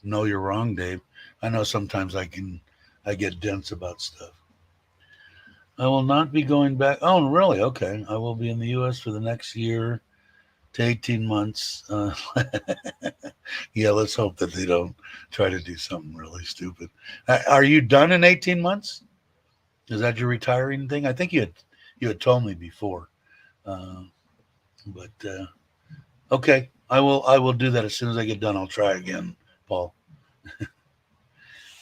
no, you're wrong, Dave. I know sometimes I get dense about stuff. I will not be going back. Oh, really? Okay. I will be in the U.S. for the next year to 18 months. Yeah, let's hope that they don't try to do something really stupid. Are you done in 18 months? Is that your retiring thing? I think you had told me before. Uh, but okay, I will do that as soon as I get done. I'll try again, Paul.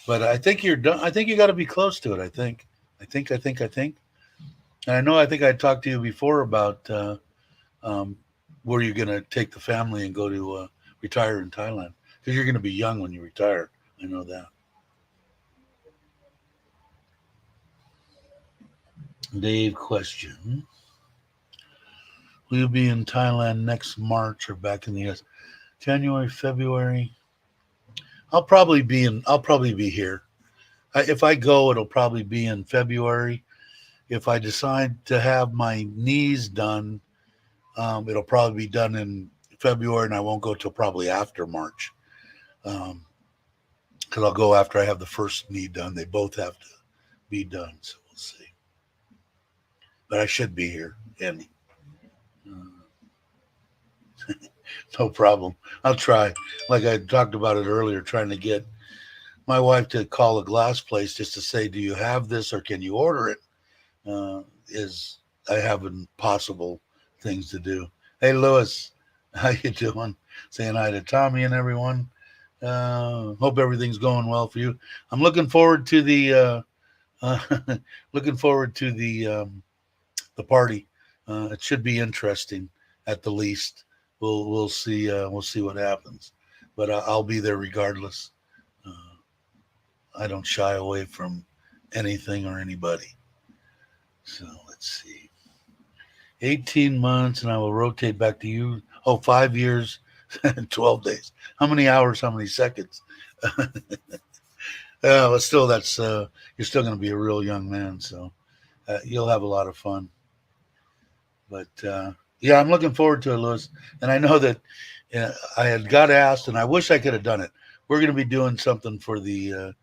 But I think you're done. I think you got to be close to it. I think. And I know. I think I talked to you before about um, where you're going to take the family and go to retire in Thailand, because you're going to be young when you retire. I know that. Dave, question: will you be in Thailand next March or back in the U.S.? January, February? I'll probably be here. If I go, it'll probably be in February. If I decide to have my knees done, it'll probably be done in February, and I won't go till probably after March, because I'll go after I have the first knee done. They both have to be done, so we'll see. But I should be here, Andy. No problem. I'll try. Like I talked about it earlier, trying to get my wife to call a glass place just to say, "Do you have this, or can you order it?" Is I have impossible things to do. Hey, Lewis, how you doing? Saying hi to Tommy and everyone. Hope everything's going well for you. I'm looking forward to looking forward to the party. It should be interesting at the least. We'll see. We'll see what happens, but I'll be there regardless. Uh, I don't shy away from anything or anybody. So let's see. 18 months, and I will rotate back to you. Oh, 5 years, 12 days. How many hours? How many seconds? But still, that's you're still going to be a real young man, so you'll have a lot of fun. But yeah, I'm looking forward to it, Louis. And I know that I had got asked, and I wish I could have done it. We're going to be doing something for the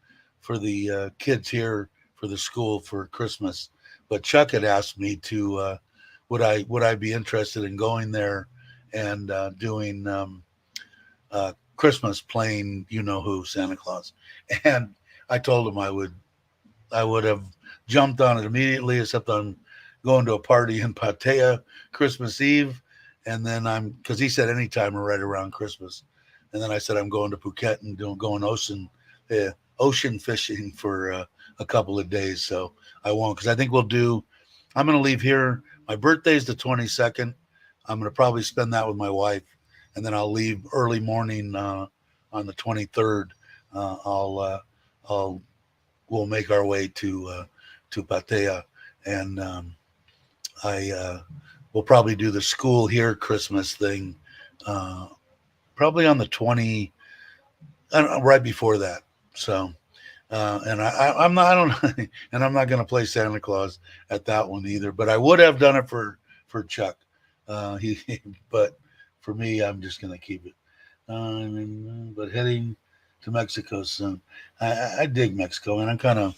kids here for the school for Christmas. But Chuck had asked me to would I be interested in going there and doing Christmas, playing you know who, Santa Claus, and I told him I would have jumped on it immediately, except I'm going to a party in Pattaya Christmas Eve, and then because he said anytime or right around Christmas, and then I said I'm going to Phuket and going ocean fishing for a couple of days, so I won't, because I think I'm going to leave here. My birthday is the 22nd. I'm going to probably spend that with my wife, and then I'll leave early morning on the 23rd. We'll make our way to Pattaya, and I will probably do the school here Christmas thing, probably on the 20, I don't know, right before that. So, and I'm not, I don't, and I'm not going to play Santa Claus at that one either. But I would have done it for Chuck. But for me, I'm just gonna keep it. But heading to Mexico soon. I dig Mexico, and I'm kind of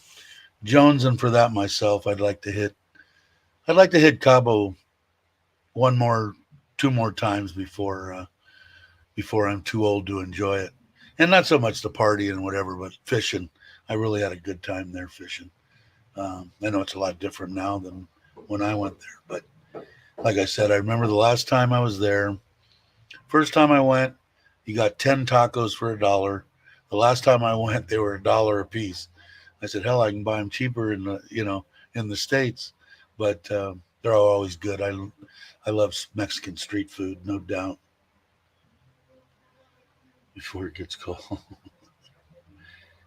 jonesing for that myself. I'd like to hit Cabo one more, two more times before I'm too old to enjoy it. And not so much the party and whatever, but fishing. I really had a good time there fishing. I know it's a lot different now than when I went there, but like I said, I remember the last time I was there. First time I went, you got 10 tacos for $1. The last time I went, they were $1 a piece. I said, hell, I can buy them cheaper in the States, but they're always good. I love Mexican street food, no doubt. Before it gets cold.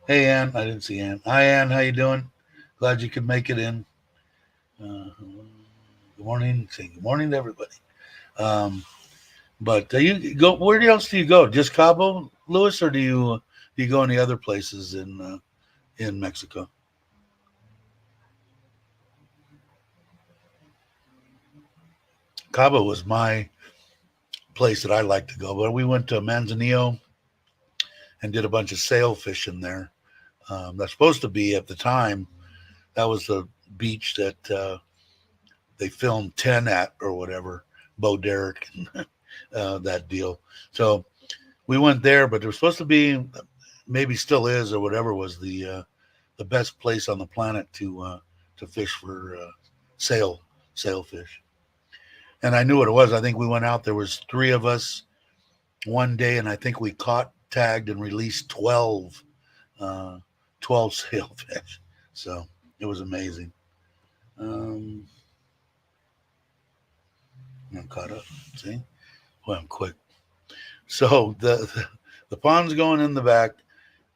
Hey, Ann, I didn't see Ann. Hi, Ann, how you doing? Glad you could make it in. Good morning. Say good morning to everybody. Um, but you go. Where else do you go? Just Cabo, Lewis, or do you go any other places in Mexico? Cabo was my place that I like to go, but we went to Manzanillo and did a bunch of sail fishing there. That's supposed to be at the time. That was the beach that they filmed 10 at or whatever. Bo Derek and that deal. So we went there, but there was supposed to be, maybe still is or whatever, was the best place on the planet to fish for sailfish. And I knew what it was. I think we went out. There was three of us one day, and I think we caught, tagged, and released uh, 12 sailfish. So it was amazing. Um, I'm caught up. See, well, I'm quick. So the pond's going in the back.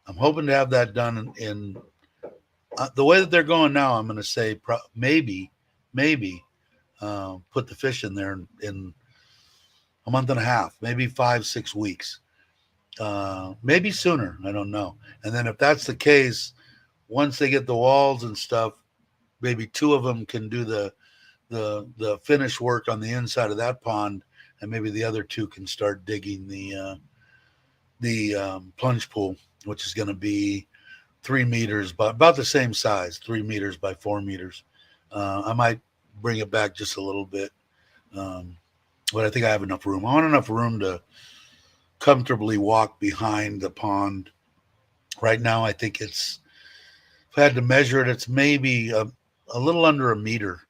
I'm hoping to have that done in the way that they're going now. I'm going to say maybe put the fish in there in a month and a half, maybe 5 6 weeks, maybe sooner. I don't know. And then if that's the case, once they get the walls and stuff, maybe two of them can do the finish work on the inside of that pond, and maybe the other two can start digging the plunge pool, which is going to be 3 meters, but about the same size, 3 meters by 4 meters. I might bring it back just a little bit, um, but I think I have enough room. I want enough room to comfortably walk behind the pond. Right now, I think if I had to measure it, it's maybe a little under a meter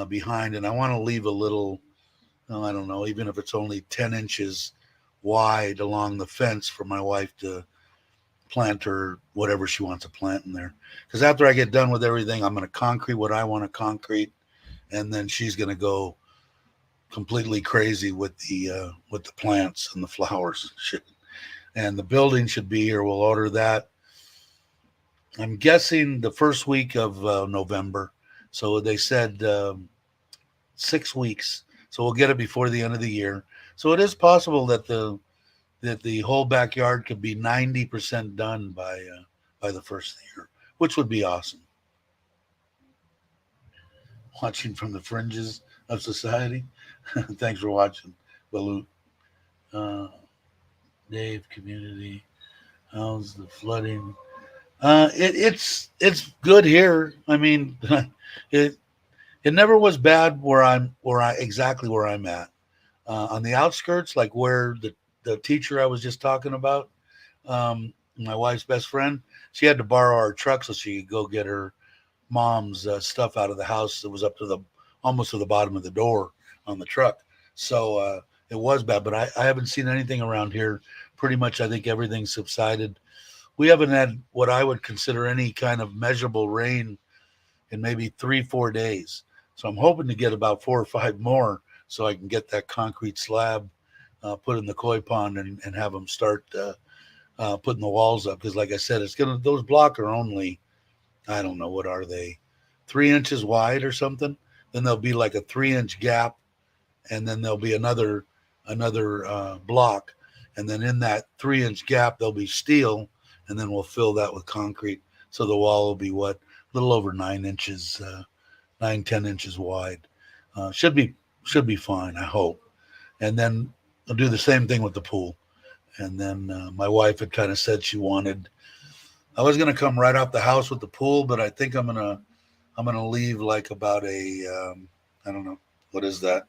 behind, and I want to leave a little, I don't know, even if it's only 10 inches wide along the fence for my wife to plant her whatever she wants to plant in there. Because after I get done with everything, I'm going to concrete what I want to concrete, and then she's going to go completely crazy with the plants and the flowers and shit. And the building should be here. We'll order that. I'm guessing the first week of November. So they said 6 weeks. So we'll get it before the end of the year. So it is possible that the whole backyard could be 90% done by the first of the year, which would be awesome. Watching from the fringes of society. Thanks for watching, Balut. Uh, Dave, community. How's the flooding? It's good here. I mean, it it never was bad exactly where I'm at. On the outskirts, like where the teacher I was just talking about, my wife's best friend, she had to borrow our truck so she could go get her mom's stuff out of the house. It was up to the almost to the bottom of the door on the truck. So it was bad, but I haven't seen anything around here. Pretty much, I think everything's subsided. We haven't had what I would consider any kind of measurable rain in maybe 3 4 days. So I'm hoping to get about 4 or 5 more so I can get that concrete slab put in the koi pond and have them start putting the walls up. Because like I said, those blocks are only, I don't know, what are they, 3 inches wide or something? Then there'll be like a 3 inch gap, and then there'll be another block, and then in that 3 inch gap there'll be steel, and then we'll fill that with concrete. So the wall will be what, a little over 9 inches, 9 10 inches wide. Should be should be fine, I hope. And then I'll do the same thing with the pool. And then my wife had kind of said I was gonna come right off the house with the pool, but I think I'm gonna leave like about I don't know, what is that?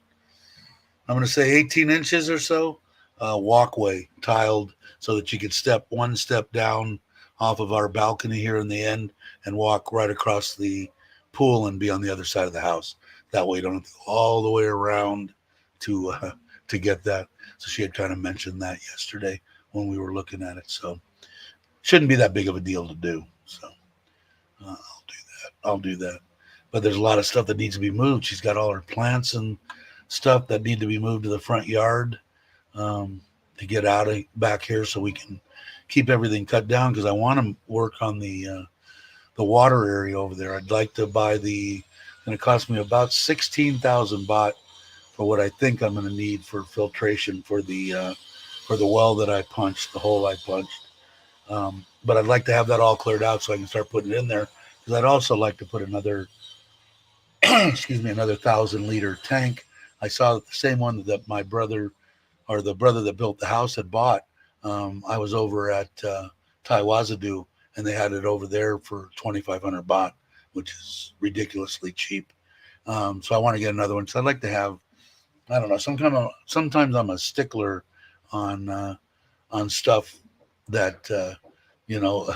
I'm gonna say 18 inches or so walkway tiled so that you could step one step down off of our balcony here in the end and walk right across the pool and be on the other side of the house. That way you don't have to go all the way around to uh, to get that. So she had kind of mentioned that yesterday when we were looking at it. So shouldn't be that big of a deal to do. So I'll do that. I'll do that. But there's a lot of stuff that needs to be moved. She's got all her plants and stuff that need to be moved to the front yard um, to get out of back here so we can keep everything cut down because I want to work on the water area over there. I'd like to buy it's going to cost me about 16,000 baht for what I think I'm going to need for filtration for the well that I punched, the hole I punched. But I'd like to have that all cleared out so I can start putting it in there because I'd also like to put another excuse me, another 1,000 liter tank. I saw the same one that my brother or the brother that built the house had bought. I was over at Taiwazadu and they had it over there for 2,500 baht, which is ridiculously cheap. So I want to get another one. So I'd like to have, I don't know, sometimes I'm a stickler on stuff that, you know,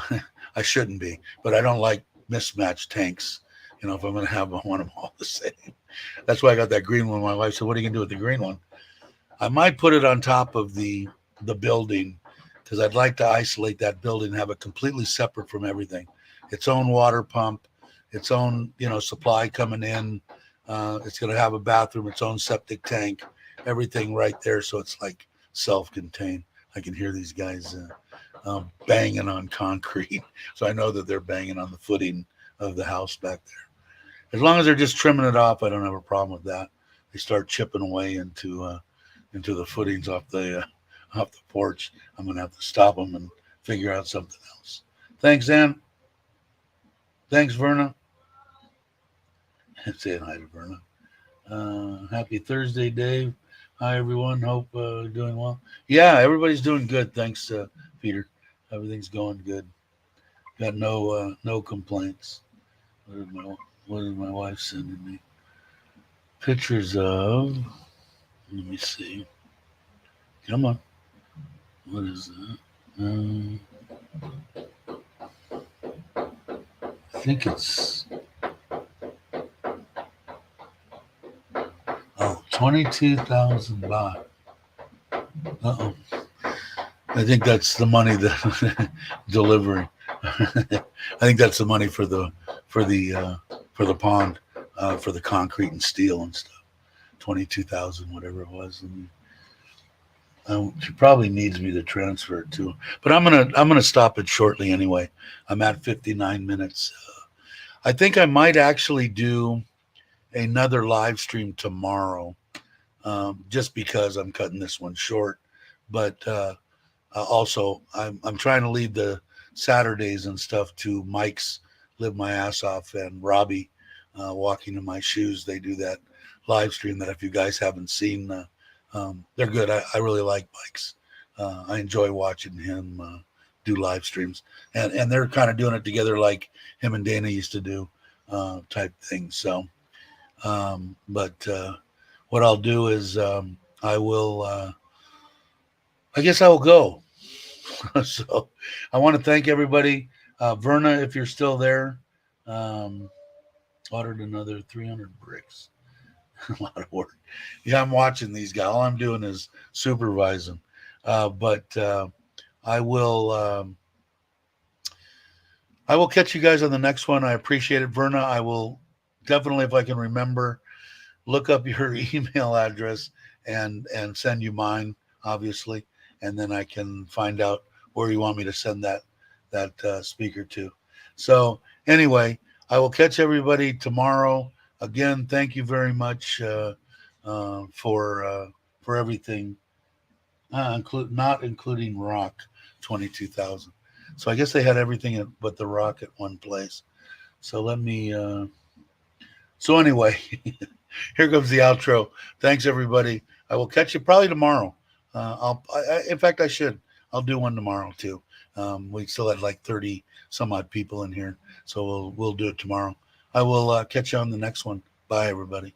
I shouldn't be, but I don't like mismatched tanks. You know, if I'm going to have, I want them all the same. That's why I got that green one. My wife said, "What are you going to do with the green one?" I might put it on top of the building because I'd like to isolate that building and have it completely separate from everything. Its own water pump, its own, you know, supply coming in. It's going to have a bathroom, its own septic tank, everything right there. So it's like self-contained. I can hear these guys banging on concrete. So I know that they're banging on the footing of the house back there. As long as they're just trimming it off, I don't have a problem with that. They start chipping away into the footings off the porch. I'm gonna have to stop them and figure out something else. Thanks, Ann. Thanks, Verna. Saying hi to Verna. Happy Thursday, Dave. Hi, everyone. Hope doing well. Yeah, everybody's doing good. Thanks, Peter. Everything's going good. Got no complaints. What is my wife sending me? Pictures of. Let me see. Come on. What is that? I think it's 22,000 baht. Uh-oh. I think that's the money that delivery. I think that's the money for the pond, for the concrete and steel and stuff. 22,000, whatever it was. And she probably needs me to transfer it to her. But I'm gonna stop it shortly anyway. I'm at 59 minutes. I think I might actually do another live stream tomorrow, just because I'm cutting this one short. But also, I'm trying to leave the Saturdays and stuff to Mike's Live My Ass Off and Robbie Walking in My Shoes. They do that live stream that if you guys haven't seen, they're good. I really like Mike's. I enjoy watching him do live streams, and they're kind of doing it together like him and Dana used to do, type thing. So, but what I'll do is I will. I guess I will go. So I want to thank everybody. Verna, if you're still there, ordered another 300 bricks. A lot of work. Yeah, I'm watching these guys. All I'm doing is supervising. But I will catch you guys on the next one. I appreciate it, Verna. I will definitely, if I can remember, look up your email address and send you mine, obviously, and then I can find out where you want me to send that speaker to. So anyway, I will catch everybody tomorrow. Again, thank you very much for everything, not including rock, 22,000. So I guess they had everything but the rock at one place. So let me. So anyway, Here comes the outro. Thanks, everybody. I will catch you probably tomorrow. In fact, I should. I'll do one tomorrow too. We still had like 30 some odd people in here, so we'll do it tomorrow. I will catch you on the next one. Bye, everybody.